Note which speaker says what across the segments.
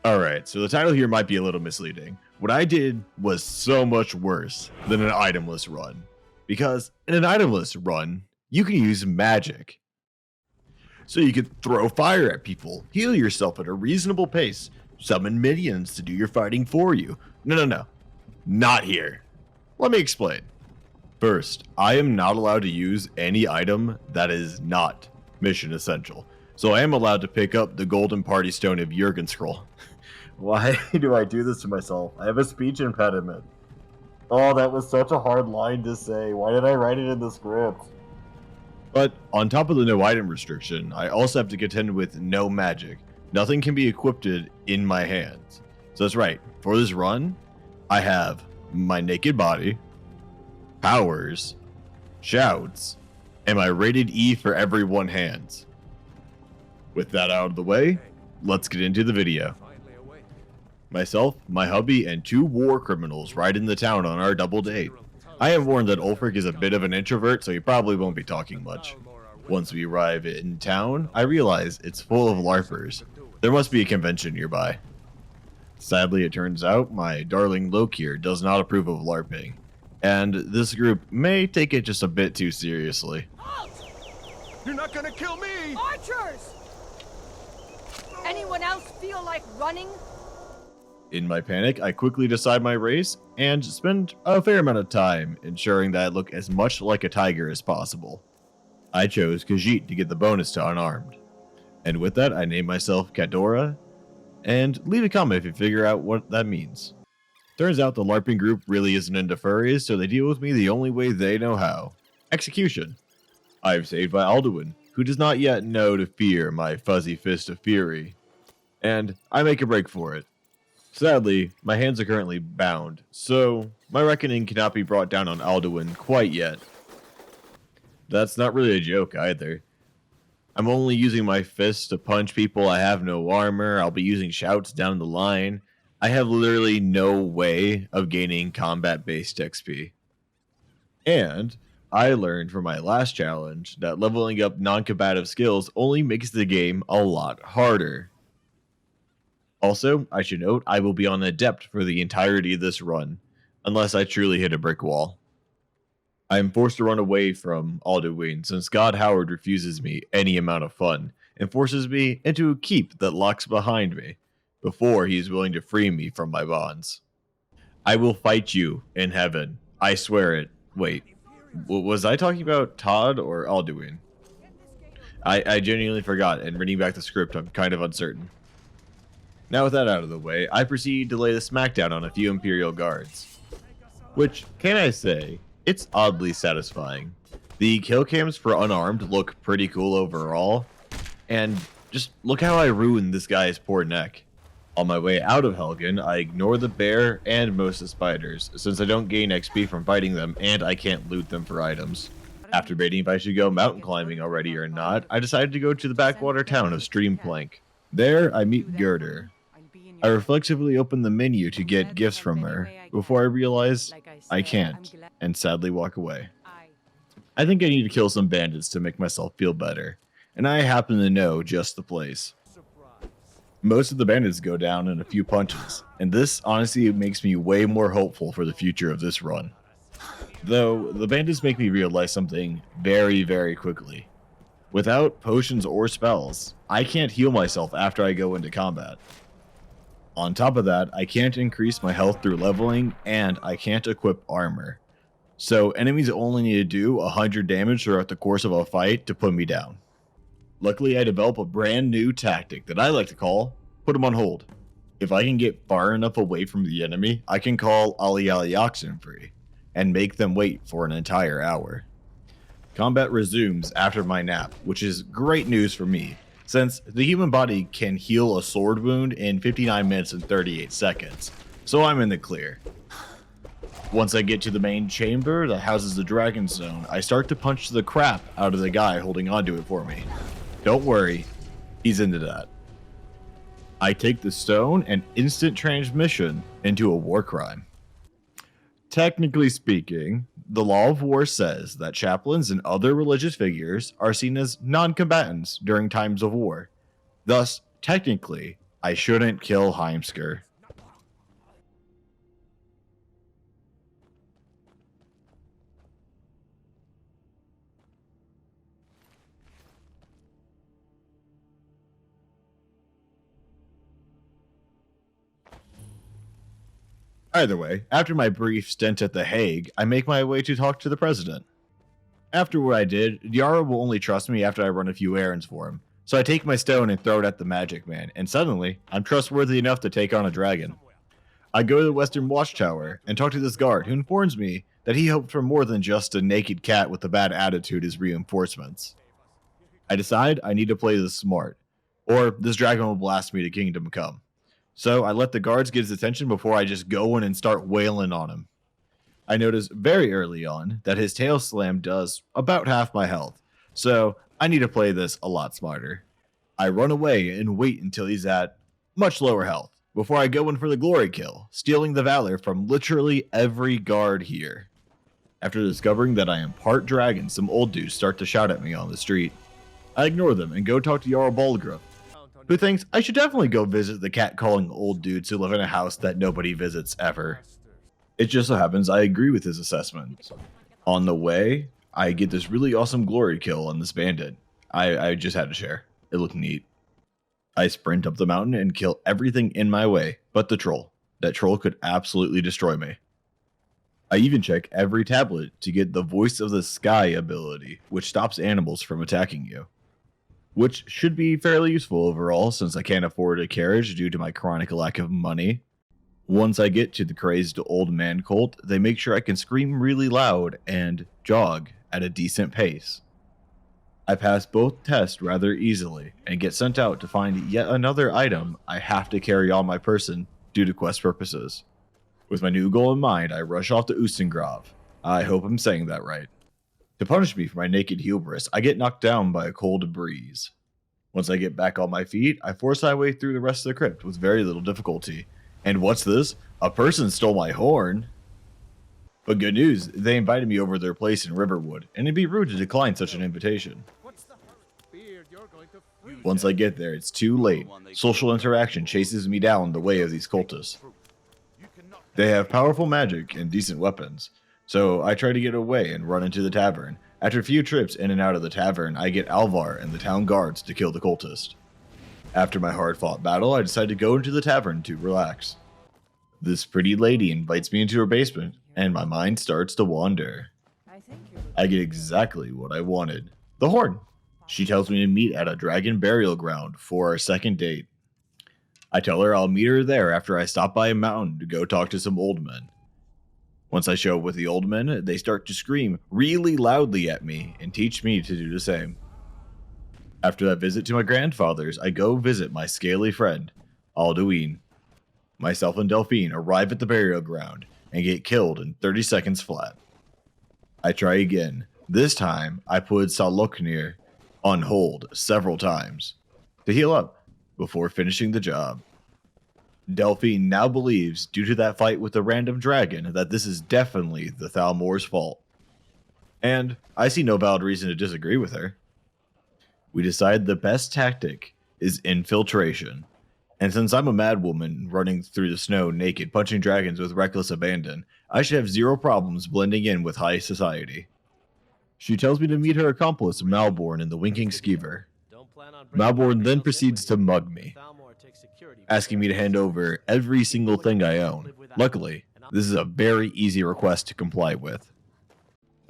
Speaker 1: Alright, so the title here might be a little misleading. What I did was so much worse than an itemless run. Because in an itemless run, you can use magic. So you could throw fire at people, heal yourself at a reasonable pace, summon minions to do your fighting for you. No. Not here. Let me explain. First, I am not allowed to use any item that is not mission essential. So I am allowed to pick up the golden party stone of Jurgen Scroll. Why do I do this to myself? I have a speech impediment. Oh, that was such a hard line to say. Why did I write it in the script? But on top of the no item restriction, I also have to contend with no magic. Nothing can be equipped in my hands. So that's right. For this run, I have my naked body, powers, shouts, and my rated E for everyone hands. With that out of the way, let's get into the video. Myself, my hubby, and 2 war criminals ride in the town on our double date. I have warned that Ulfric is a bit of an introvert, so he probably won't be talking much. Once we arrive in town, I realize it's full of LARPers. There must be a convention nearby. Sadly, it turns out my darling Lokir does not approve of LARPing, and this group may take it just a bit too seriously.
Speaker 2: Halt! You're not gonna kill me!
Speaker 3: Archers! Anyone else feel like running?
Speaker 1: In my panic, I quickly decide my race and spend a fair amount of time ensuring that I look as much like a tiger as possible. I chose Khajiit to get the bonus to unarmed. And with that, I name myself Kadora, and leave a comment if you figure out what that means. Turns out the LARPing group really isn't into furries, so they deal with me the only way they know how. Execution. I am saved by Alduin, who does not yet know to fear my fuzzy fist of fury. And I make a break for it. Sadly, my hands are currently bound, so my reckoning cannot be brought down on Alduin quite yet. That's not really a joke either. I'm only using my fists to punch people. I have no armor. I'll be using shouts down the line. I have literally no way of gaining combat-based XP. And I learned from my last challenge that leveling up non-combative skills only makes the game a lot harder. Also, I should note, I will be on Adept for the entirety of this run, unless I truly hit a brick wall. I am forced to run away from Alduin since God Howard refuses me any amount of fun, and forces me into a keep that locks behind me, before he is willing to free me from my bonds. I will fight you in heaven. I swear it. Wait, was I talking about Todd or Alduin? I genuinely forgot, and reading back the script, I'm kind of uncertain. Now with that out of the way, I proceed to lay the smackdown on a few Imperial guards. Which, can I say, it's oddly satisfying. The kill cams for unarmed look pretty cool overall, and just look how I ruined this guy's poor neck. On my way out of Helgen, I ignore the bear and most of the spiders, since I don't gain XP from fighting them and I can't loot them for items. After debating if I should go mountain climbing already or not, I decided to go to the backwater town of Streamplank. There, I meet Gerdur. I reflexively open the menu to get gifts from her, before I realize I can't, and sadly walk away. I think I need to kill some bandits to make myself feel better, and I happen to know just the place. Most of the bandits go down in a few punches, and this honestly makes me way more hopeful for the future of this run. Though, the bandits make me realize something very, very quickly. Without potions or spells, I can't heal myself after I go into combat. On top of that, I can't increase my health through leveling, and I can't equip armor. So enemies only need to do 100 damage throughout the course of a fight to put me down. Luckily, I develop a brand new tactic that I like to call, put them on hold. If I can get far enough away from the enemy, I can call Ali Oxenfree, and make them wait for an entire hour. Combat resumes after my nap, which is great news for me, since the human body can heal a sword wound in 59 minutes and 38 seconds, so I'm in the clear. Once I get to the main chamber that houses the Dragon Stone, I start to punch the crap out of the guy holding onto it for me. Don't worry, he's into that. I take the stone and instant transmission into a war crime. Technically speaking, the law of war says that chaplains and other religious figures are seen as non-combatants during times of war. Thus, technically, I shouldn't kill Heimsker. Either way, after my brief stint at The Hague, I make my way to talk to the president. After what I did, Yara will only trust me after I run a few errands for him. So I take my stone and throw it at the magic man, and suddenly, I'm trustworthy enough to take on a dragon. I go to the Western Watchtower and talk to this guard who informs me that he hoped for more than just a naked cat with a bad attitude as reinforcements. I decide I need to play this smart, or this dragon will blast me to Kingdom Come. So I let the guards get his attention before I just go in and start wailing on him. I notice very early on that his tail slam does about half my health, so I need to play this a lot smarter. I run away and wait until he's at much lower health before I go in for the glory kill, stealing the valor from literally every guard here. After discovering that I am part dragon, some old dudes start to shout at me on the street. I ignore them and go talk to Jarl Balgruuf, who thinks I should definitely go visit the cat-calling old dudes who live in a house that nobody visits ever. It just so happens I agree with his assessment. On the way, I get this really awesome glory kill on this bandit. I just had to share. It looked neat. I sprint up the mountain and kill everything in my way, but the troll. That troll could absolutely destroy me. I even check every tablet to get the Voice of the Sky ability, which stops animals from attacking you. Which should be fairly useful overall since I can't afford a carriage due to my chronic lack of money. Once I get to the crazed old man cult, they make sure I can scream really loud and jog at a decent pace. I pass both tests rather easily and get sent out to find yet another item I have to carry on my person due to quest purposes. With my new goal in mind, I rush off to Ustengrav. I hope I'm saying that right. To punish me for my naked hubris, I get knocked down by a cold breeze. Once I get back on my feet, I force my way through the rest of the crypt with very little difficulty. And what's this? A person stole my horn? But good news, they invited me over to their place in Riverwood, and it'd be rude to decline such an invitation. Once I get there, it's too late. Social interaction chases me down the way of these cultists. They have powerful magic and decent weapons, so I try to get away and run into the tavern. After a few trips in and out of the tavern, I get Alvar and the town guards to kill the cultist. After my hard-fought battle, I decide to go into the tavern to relax. This pretty lady invites me into her basement, and my mind starts to wander. I get exactly what I wanted. The horn. She tells me to meet at a dragon burial ground for our second date. I tell her I'll meet her there after I stop by a mountain to go talk to some old men. Once I show up with the old men, they start to scream really loudly at me and teach me to do the same. After that visit to my grandfather's, I go visit my scaly friend, Alduin. Myself and Delphine arrive at the burial ground and get killed in 30 seconds flat. I try again. This time, I put Saloknir on hold several times to heal up before finishing the job. Delphine now believes, due to that fight with the random dragon, that this is definitely the Thalmor's fault. And I see no valid reason to disagree with her. We decide the best tactic is infiltration. And since I'm a madwoman running through the snow naked, punching dragons with reckless abandon, I should have zero problems blending in with high society. She tells me to meet her accomplice, Malborn, in the Winking Skeever. Malborn then proceeds to mug me, asking me to hand over every single thing I own. Luckily, this is a very easy request to comply with.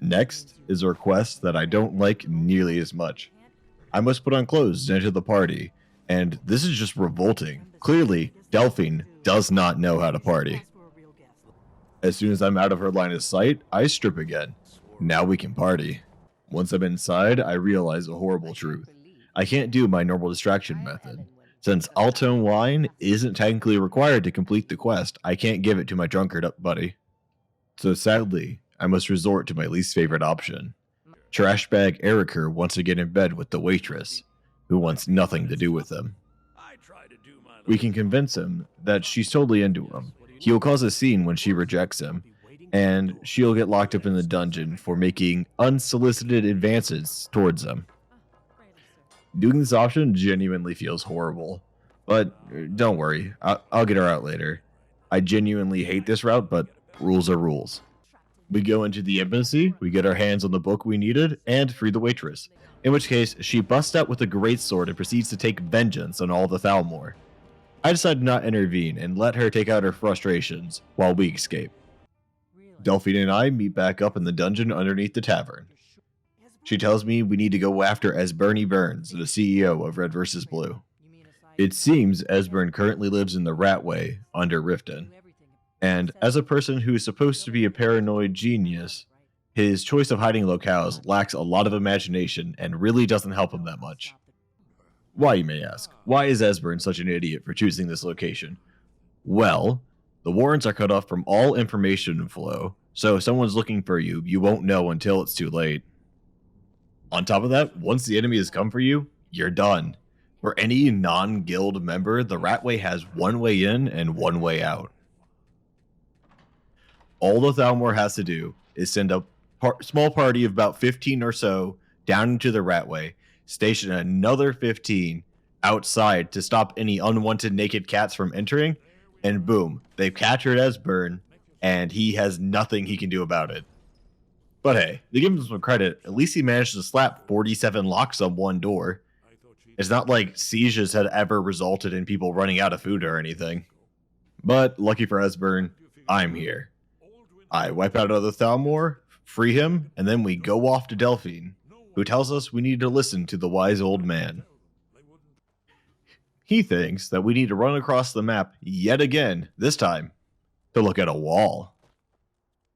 Speaker 1: Next is a request that I don't like nearly as much. I must put on clothes to enter the party, and this is just revolting. Clearly, Delphine does not know how to party. As soon as I'm out of her line of sight, I strip again. Now we can party. Once I'm inside, I realize a horrible truth. I can't do my normal distraction method. Since Alton wine isn't technically required to complete the quest, I can't give it to my drunkard buddy. So sadly, I must resort to my least favorite option. Trashbag Eriker wants to get in bed with the waitress, who wants nothing to do with him. We can convince him that she's totally into him. He'll cause a scene when she rejects him, and she'll get locked up in the dungeon for making unsolicited advances towards him. Doing this option genuinely feels horrible, But don't worry, I'll get her out later. I genuinely hate this route, but rules are rules. We go into the embassy, we get our hands on the book we needed, and free the waitress. In which case, she busts out with a greatsword and proceeds to take vengeance on all the Thalmor. I decide to not intervene and let her take out her frustrations while we escape. Delphine and I meet back up in the dungeon underneath the tavern. She tells me we need to go after Esbern Burns, the CEO of Red vs. Blue. It seems Esbern currently lives in the Ratway under Riften. And as a person who is supposed to be a paranoid genius, his choice of hiding locales lacks a lot of imagination and really doesn't help him that much. Why, you may ask? Why is Esbern such an idiot for choosing this location? Well, the Warrens are cut off from all information flow, so if someone's looking for you, you won't know until it's too late. On top of that, once the enemy has come for you, you're done. For any non-guild member, the Ratway has one way in and one way out. All the Thalmor has to do is send a small party of about 15 or so down into the Ratway, station another 15 outside to stop any unwanted naked cats from entering, and boom, they've captured Esbern, and he has nothing he can do about it. But hey, to give him some credit, at least he managed to slap 47 locks on one door. It's not like sieges had ever resulted in people running out of food or anything. But lucky for Esbern, I'm here. I wipe out another Thalmor, free him, and then we go off to Delphine, who tells us we need to listen to the wise old man. He thinks that we need to run across the map yet again, this time, to look at a wall.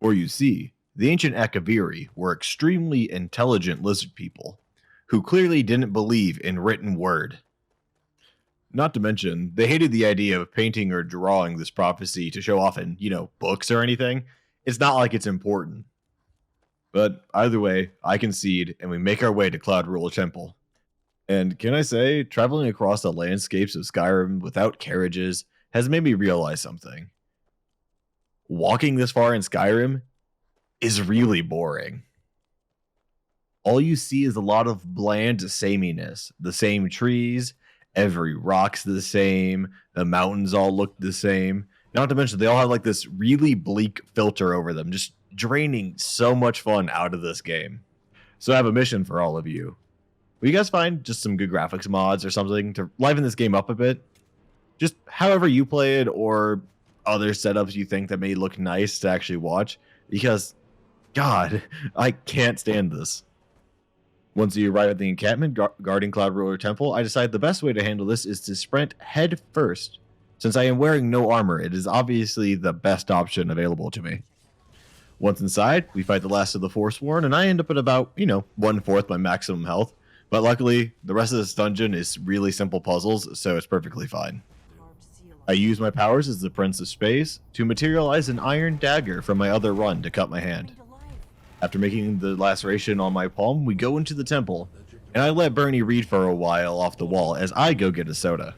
Speaker 1: For you see, the ancient Akaviri were extremely intelligent lizard people, who clearly didn't believe in written word. Not to mention, they hated the idea of painting or drawing this prophecy to show off in, books or anything. It's not like it's important. But either way, I concede, and we make our way to Cloud Ruler Temple. And can I say, traveling across the landscapes of Skyrim without carriages has made me realize something. Walking this far in Skyrim is really boring. All you see is a lot of bland sameness. The same trees, every rock's the same, the mountains all look the same. Not to mention, they all have like this really bleak filter over them, just draining so much fun out of this game. So I have a mission for all of you. Will you guys find just some good graphics mods or something to liven this game up a bit? Just however you play it, or other setups you think that may look nice to actually watch, because, God, I can't stand this. Once you arrive at the encampment guarding Cloud Ruler Temple, I decide the best way to handle this is to sprint head first. Since I am wearing no armor, it is obviously the best option available to me. Once inside, we fight the last of the Forsworn, and I end up at about, 1/4 my maximum health. But luckily, the rest of this dungeon is really simple puzzles, so it's perfectly fine. I use my powers as the Prince of Space to materialize an iron dagger from my other run to cut my hand. After making the laceration on my palm, we go into the temple, and I let Bernie read for a while off the wall as I go get a soda.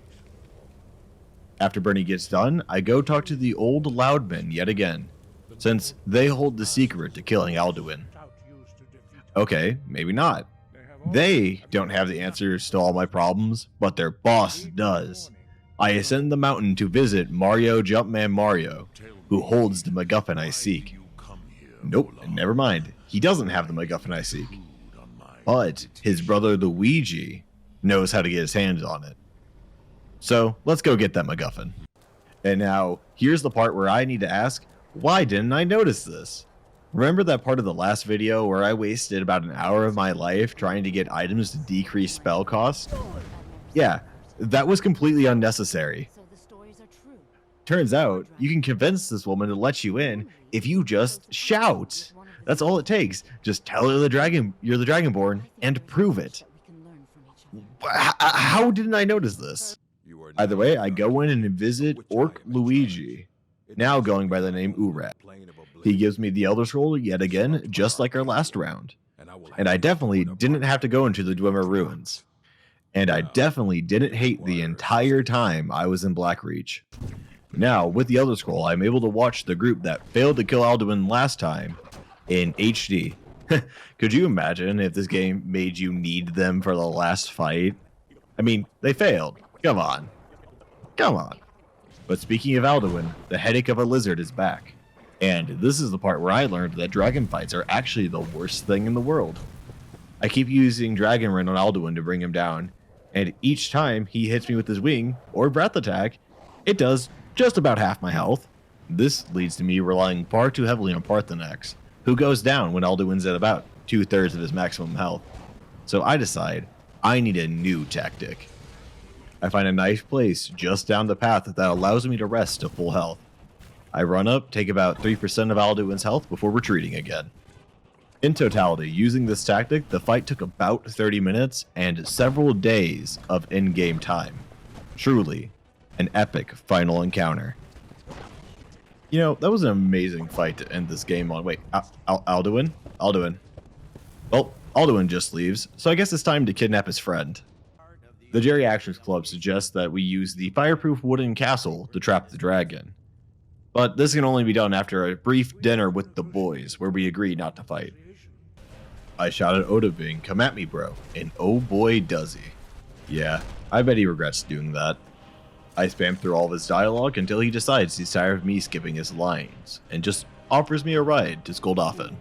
Speaker 1: After Bernie gets done, I go talk to the old Loudmen yet again, since they hold the secret to killing Alduin. Okay, maybe not. They don't have the answers to all my problems, but their boss does. I ascend the mountain to visit Mario Jumpman Mario, who holds the MacGuffin I seek. Nope, never mind. He doesn't have the MacGuffin I seek. But his brother Luigi knows how to get his hands on it. So let's go get that MacGuffin. And now, here's the part where I need to ask, why didn't I notice this? Remember that part of the last video where I wasted about an hour of my life trying to get items to decrease spell cost? Yeah, that was completely unnecessary. Turns out, you can convince this woman to let you in if you just shout. That's all it takes. Just tell her you're the Dragonborn and prove it. How didn't I notice this? Either way, I go in and visit Orc Luigi, now going by the name Urat. He gives me the Elder Scroll yet again, just like our last round. And I definitely didn't have to go into the Dwemer Ruins. And I definitely didn't hate the entire time I was in Blackreach. Now, with the Elder Scroll, I'm able to watch the group that failed to kill Alduin last time in HD. Could you imagine if this game made you need them for the last fight? I mean, they failed. Come on. Come on. But speaking of Alduin, the headache of a lizard is back. And this is the part where I learned that dragon fights are actually the worst thing in the world. I keep using Dragon Rend on Alduin to bring him down, and each time he hits me with his wing or breath attack, it does just about half my health. This leads to me relying far too heavily on Parthenax, who goes down when Alduin's at about 2/3 of his maximum health. So I decide I need a new tactic. I find a nice place just down the path that allows me to rest to full health. I run up, take about 3% of Alduin's health before retreating again. In totality, using this tactic, the fight took about 30 minutes and several days of in-game time. Truly, an epic final encounter. You know, that was an amazing fight to end this game on. Wait, Alduin? Alduin. Well, Alduin just leaves, so I guess it's time to kidnap his friend. The Geriatrics Club suggests that we use the fireproof wooden castle to trap the dragon. But this can only be done after a brief dinner with the boys, where we agree not to fight. I shout at Odahviing, "Come at me, bro," and oh boy does he. Yeah, I bet he regrets doing that. I spam through all of his dialogue until he decides he's tired of me skipping his lines, and just offers me a ride to Skuldafn.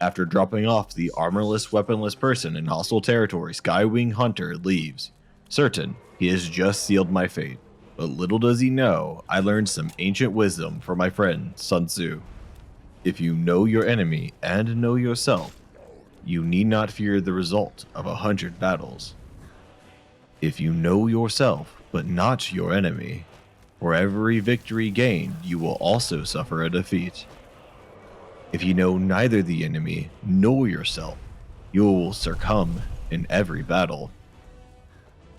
Speaker 1: After dropping off the armorless, weaponless person in hostile territory, Skywing Hunter leaves, certain he has just sealed my fate. But little does he know, I learned some ancient wisdom from my friend Sun Tzu. If you know your enemy and know yourself, you need not fear the result of 100 battles. If you know yourself, but not your enemy, for every victory gained, you will also suffer a defeat. If you know neither the enemy nor yourself, you will succumb in every battle.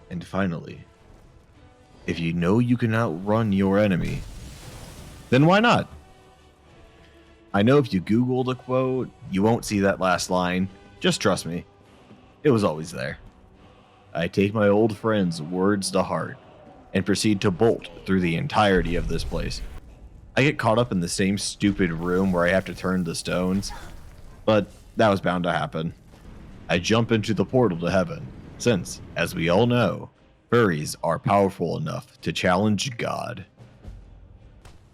Speaker 1: And finally, if you know you can outrun your enemy, then why not? I know if you Google the quote, you won't see that last line. Just trust me, it was always there. I take my old friend's words to heart and proceed to bolt through the entirety of this place. I get caught up in the same stupid room where I have to turn the stones, but that was bound to happen. I jump into the portal to heaven, since, as we all know, furries are powerful enough to challenge God.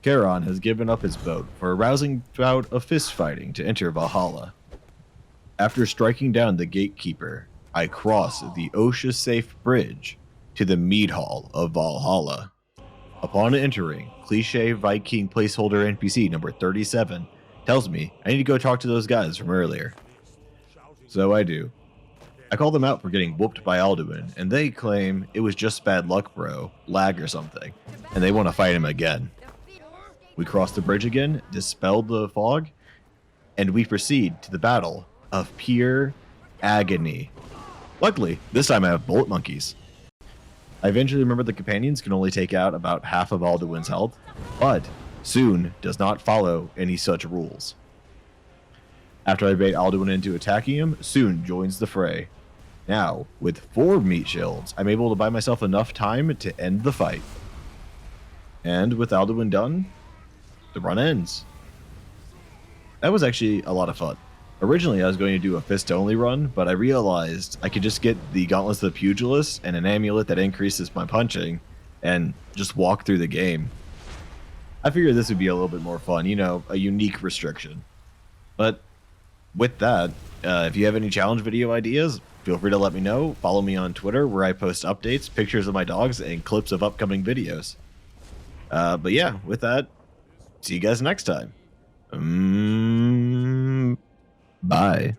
Speaker 1: Charon has given up his vote for a rousing bout of fist-fighting to enter Valhalla. After striking down the gatekeeper, I cross the OSHA-safe bridge to the mead hall of Valhalla. Upon entering, cliché Viking placeholder NPC number 37 tells me I need to go talk to those guys from earlier. So I do. I call them out for getting whooped by Alduin, and they claim it was just bad luck, bro, lag or something, and they want to fight him again. We cross the bridge again, dispel the fog, and we proceed to the battle of pure agony. Luckily, this time I have bullet monkeys. I eventually remember the companions can only take out about half of Alduin's health, but Soon does not follow any such rules. After I bait Alduin into attacking him, Soon joins the fray. Now, with 4 meat shields, I'm able to buy myself enough time to end the fight. And with Alduin done, the run ends. That was actually a lot of fun. Originally, I was going to do a fist-only run, but I realized I could just get the Gauntlets of the Pugilist and an amulet that increases my punching, and just walk through the game. I figured this would be a little bit more fun, you know, a unique restriction. But with that, if you have any challenge video ideas, feel free to let me know. Follow me on Twitter, where I post updates, pictures of my dogs, and clips of upcoming videos. But yeah, with that, see you guys next time. Bye.